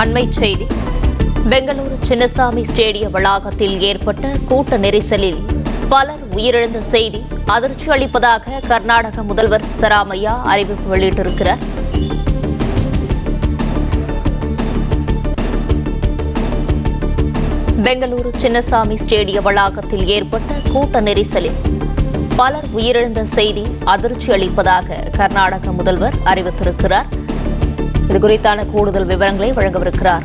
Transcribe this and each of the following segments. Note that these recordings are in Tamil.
அண்மைச் செய்தி. பெங்களூரு சின்னசாமி ஸ்டேடிய வளாகத்தில் ஏற்பட்ட கூட்ட நெரிசலில் பலர் உயிரிழந்த செய்தி அதிர்ச்சி அளிப்பதாக கர்நாடக முதல்வர் சித்தராமையா அறிவிப்பு வெளியிட்டிருக்கிறார். பெங்களூரு சின்னசாமி ஸ்டேடிய வளாகத்தில் ஏற்பட்ட கூட்ட நெரிசலில் பலர் உயிரிழந்த செய்தி அதிர்ச்சி அளிப்பதாக கர்நாடக முதல்வர் அறிவித்திருக்கிறார். இதுகுறித்தான கூடுதல் விவரங்களை வழங்கவிருக்கிறார்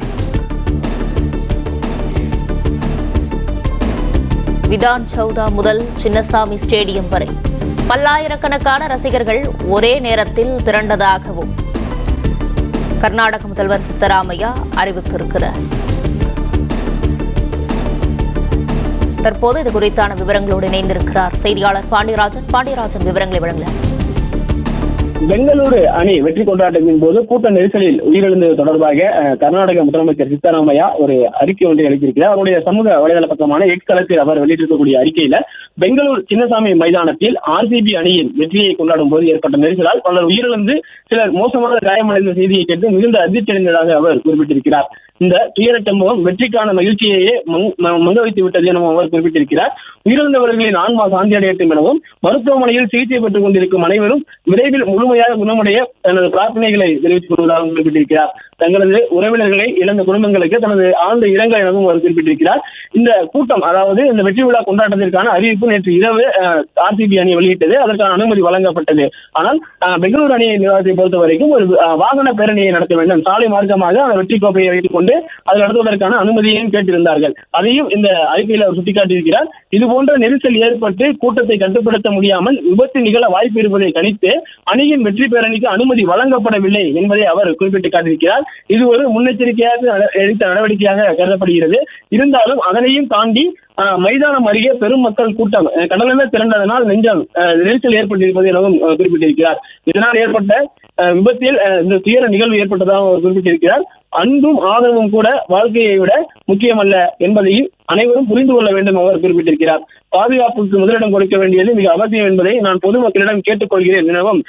விதான் சௌதா. முதல் சின்னசாமி ஸ்டேடியம் வரை பல்லாயிரக்கணக்கான ரசிகர்கள் ஒரே நேரத்தில் திரண்டதாகவும் கர்நாடக முதல்வர் சித்தராமையா அறிவித்திருக்கிறார். தற்போது இது குறித்தான விவரங்களோடு இணைந்திருக்கிறார் செய்தியாளர் பாண்டியராஜன். விவரங்களை வழங்கலாம். பெங்களூரு அணி வெற்றி கொண்டாட்டத்தின் போது கூட்ட நெரிசலில் உயிரிழந்தது தொடர்பாக கர்நாடக முதலமைச்சர் சித்தராமையா ஒரு அறிக்கை ஒன்றை அளித்திருக்கிறார். அவருடைய சமூக வலைதள பக்கமான எக்ஸ் தளத்தில் அவர் வெளியிட்டிருக்கக்கூடிய அறிக்கையில பெங்களூர் சின்னசாமி மைதானத்தில் RCB அணியின் வெற்றியை கொண்டாடும் போது ஏற்பட்ட நெரிசலால் பலர் உயிரிழந்து சிலர் மோசமாக காயமடைந்த செய்தியை கேட்டு மிகுந்த அதிர்ச்சி அடைந்ததாக அவர் குறிப்பிட்டிருக்கிறார். இந்த துயர சம்பவம் வெற்றிக்கான மகிழ்ச்சியையே மங்க வைத்து விட்டது எனவும் அவர் குறிப்பிட்டிருக்கிறார். உயிரிழந்தவர்களின் ஆன்மா சாந்தி அடையட்டும் எனவும் மருத்துவமனையில் சிகிச்சை பெற்றுக் கொண்டிருக்கும் அனைவரும் விரைவில் முழுமையாக குணமடைய தனது பிரார்த்தனைகளை தெரிவித்துக் கொள்வதாக குறிப்பிட்டிருக்கிறார். தங்களது உறவினர்களை இழந்த குடும்பங்களுக்கு தனது ஆழ்ந்த இரங்கல் எனவும் அவர் குறிப்பிட்டிருக்கிறார். இந்த கூட்டம், அதாவது இந்த வெற்றி விழா கொண்டாட்டத்திற்கான அறிவிப்பு நேற்று இரவு RCB அணி வெளியிட்டது. அதற்கான அனுமதி வழங்கப்பட்டது. ஆனால் பெங்களூரு அணி நிர்வாகத்தை பொறுத்த வரைக்கும் ஒரு வாகன பேரணியை நடத்த வேண்டும், சாலை மார்க்கமாக அந்த வெற்றி கோப்பையை வைத்துக் கொண்டு அதை நடத்துவதற்கான அனுமதியையும் கேட்டிருந்தார்கள். அதையும் இந்த அறிக்கையில் அவர் சுட்டிக்காட்டியிருக்கிறார். இதுபோன்ற நெரிசல் ஏற்பட்டு கூட்டத்தை கட்டுப்படுத்த முடியாமல் விபத்து நிகழ வாய்ப்பு இருப்பதை கணித்து அணியின் வெற்றி பேரணிக்கு அனுமதி வழங்கப்படவில்லை என்பதை அவர் குறிப்பிட்டு காட்டியிருக்கிறார். இது ஒரு முன்னெச்சரிக்கையாக எடுத்த நடவடிக்கையாக கருதப்படுகிறது. இருந்தாலும் அதனையும் தாண்டி மைதானம் அருகே பெரும் மக்கள் கூட்டம் கடலென திரண்டதனால் நெரிசல் ஏற்பட்டிருப்பது எனவும் குறிப்பிட்டிருக்கிறார். இதனால் ஏற்பட்ட விபத்தில் இந்த துயர நிகழ்வு ஏற்பட்டதாக அவர் குறிப்பிட்டிருக்கிறார். அன்பும் ஆதரவும் கூட வாழ்க்கையை விட முக்கியமல்ல என்பதையும் அனைவரும் புரிந்து கொள்ள வேண்டும் அவர் குறிப்பிட்டிருக்கிறார். பாதுகாப்புக்கு முதலிடம் கொடுக்க வேண்டியது மிக அவசியம் என்பதை நான் பொதுமக்களிடம் கேட்டுக்கொள்கிறேன் எனவும்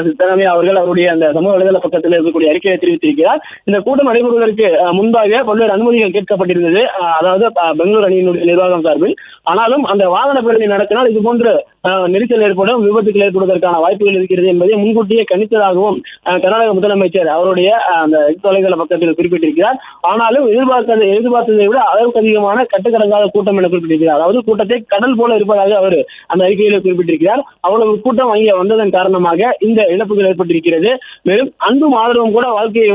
சித்தராமையா அவர்கள் அவருடைய அந்த சமூக வலைதள பக்கத்தில் இருக்கக்கூடிய அறிக்கையை தெரிவித்திருக்கிறார். இந்த கூட்டம் நடைபெறுவதற்கு முன்பாக பல்வேறு அனுமதிகள் கேட்கப்பட்டிருந்தது, அதாவது பெங்களூரு அணியினுடைய நிர்வாகம் சார்பில். ஆனாலும் அந்த வாகன பேரணி நடத்தினால் இது போன்ற நெரிசல் ஏற்படும், விபத்துகள் ஏற்படுவதற்கான வாய்ப்புகள் இருக்கிறது என்பதை முன்கூட்டியே கணித்ததாகவும் கர்நாடக முதலமைச்சர் அவருடைய அந்த வலைதள பக்கத்தில் குறிப்பிட்டிருக்கிறார். ஆனாலும் எதிர்பார்த்ததை விட அளவுக்கு அதிகமான கட்டுக்கடங்காத கூட்டம் என குறிப்பிட்டிருக்கிறார். அதாவது கூட்டத்தை கடல் போல இருப்பதாக அவர் அந்த அறிக்கையில் குறிப்பிட்டிருக்கிறார். அவ்வளவு கூட்டம் அங்கே வந்ததன் காரணமாக இந்த இழப்புகள் ஏற்பட்டிருக்கிறது. மேலும் அன்பும் ஆதரவும் கூட வாழ்க்கையை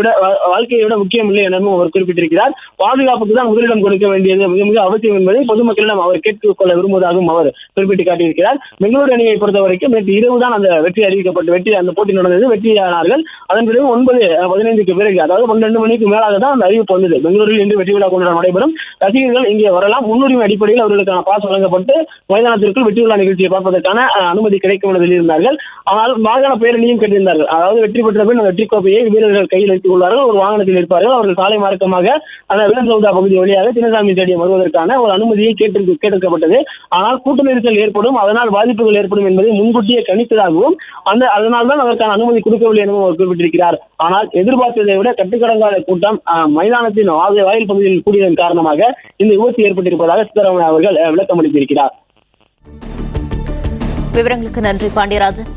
விட முக்கியம் இல்லை எனவும் அவர் குறிப்பிட்டிருக்கிறார். பாதுகாப்புக்கு தான் முதலிடம் கொடுக்க வேண்டியது மிக மிக அவசியம் என்பதை பொதுமக்களிடம் அவர் கேட்டுக்கொள்ள விரும்புவதாகவும் அவர் குறிப்பிட்டு காட்டியிருக்கிறார். பெங்களூரு அணியை பொறுத்த வரைக்கும் நேற்று இரவு தான் அந்த வெற்றி அறிவிக்கப்பட்டு அந்த போட்டி நடந்தது, வெற்றியானார்கள். அதன் பிறகு 9:15 பிறகு, அதாவது 12 மணிக்கு மேலாக தான் அந்த அறிவிப்பு வந்தது. பெங்களூரில் இன்று வெற்றி விழா கொண்டாட்டம் நடைபெறும், ரசிகர்கள் இங்கே வரலாம், முன்னுரிமை அடிப்படையில் அவர்களுக்கான பாஸ் வழங்கப்பட்டு மைதானத்திற்குள் வெற்றி விழா நிகழ்ச்சியை பார்ப்பதற்கான அனுமதி கிடைக்கும் என சொல்லியிருந்தார்கள். ஆனால் வாகன பேரணியும் கேட்டிருந்தார்கள். அதாவது வெற்றி பெற்ற பின் வெற்றி கோப்பையை வீரர்கள் கையில் வைத்துக் கொள்வார்கள், ஒரு வாகனத்தில் இருப்பார்கள். அவர்கள் சாலை மார்க்கமாக அந்த விதான் சௌதா பகுதி வழியாக சின்னசாமி ஸ்டேடியம் வருவதற்கான ஒரு அனுமதியை கேட்டிருக்கப்பட்டது. ஆனால் கூட்ட நெரிசல் ஏற்படும், அதனால் பாதிப்புகள் ஏற்படும் என்பதை முன்கூட்டியே கணித்ததாகவும் அதனால் தான் அதற்கான அனுமதி கொடுக்கவில்லை எனவும் அவர் குறிப்பிட்டிருக்கிறார். ஆனால் எதிர்பார்த்ததை விட கட்டுக்கடங்காத கூட்டம் மைதானத்தின் வாயில் பகுதியில் கூடியதன் காரணமாக இந்த விபத்து ஏற்பட்டிருப்பதாக சித்தராமையா அவர்கள் விளக்கம் அளித்திருக்கிறார். விவரங்களுக்கு நன்றி பாண்டியராஜன்.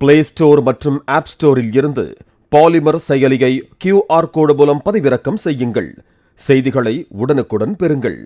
பிளே ஸ்டோர் மற்றும் ஆப் ஸ்டோரில் இருந்து பாலிமர் செயலியை QR கோடு மூலம் பதிவிறக்கம் செய்யுங்கள். செய்திகளை உடனுக்குடன் பெறுங்கள்.